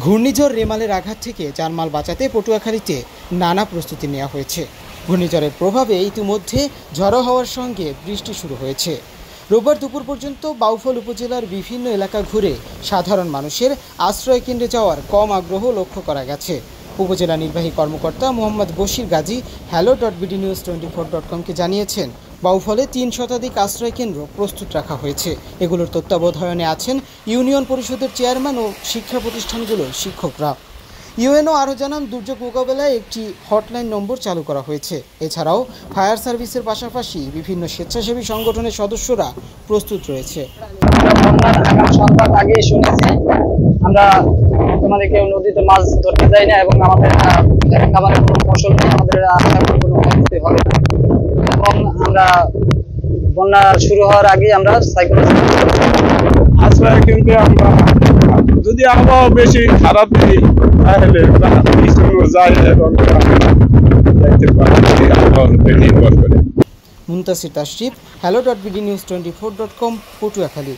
ঘূর্ণিঝড় রেমালের আঘাত থেকে জানমাল বাঁচাতে পটুয়াখালীতে নানা প্রস্তুতি নেওয়া হয়েছে। ঘূর্ণিঝড়ের প্রভাবে ইতিমধ্যে ঝড়ো হওয়ার সঙ্গে বৃষ্টি শুরু হয়েছে। রোববার দুপুর পর্যন্ত বাউফল উপজেলার বিভিন্ন এলাকা ঘুরে সাধারণ মানুষের আশ্রয় কেন্দ্রে যাওয়ার কম আগ্রহ লক্ষ্য করা গেছে। উপজেলা নির্বাহী কর্মকর্তা মোহাম্মদ বশির গাজী hello.bdnews24.com-কে জানিয়েছেন, বাউফলে ৩ শতাধিক আশ্রয় কেন্দ্র প্রস্তুত রাখা হয়েছে। এগুলোর তত্ত্বাবধানে আছেন ইউনিয়ন পরিষদের চেয়ারম্যান ও শিক্ষা প্রতিষ্ঠানগুলোর শিক্ষকরা। ইউএনও আরও জানান, দুর্যোগ মোকাবেলায় একটি হটলাইন নম্বর চালু করা হয়েছে। এছাড়াও ফায়ার সার্ভিসের পাশাপাশি বিভিন্ন স্বেচ্ছাসেবী সংগঠনের সদস্যরা প্রস্তুত রয়েছে। আমরা বর্তমানে কেউ নদীতে মাছ ধরতে যাই না এবং আমাদের খাবারের কোনো ফসল নেই, আমাদের কোনো ক্ষতি হবে না। এবং আমরা বন্যা শুরু হওয়ার আগে আমরা আশ্রয় কেন্দ্রে আমরা যদি আবহাওয়া বেশি খারাপ নেই তাহলে যাই এবং যাইতে পারি আবহাওয়ার উপর নির্ভর করে। মুনতাসির তাশরিফ, hello.bdnews24.com, পটুয়াখালী।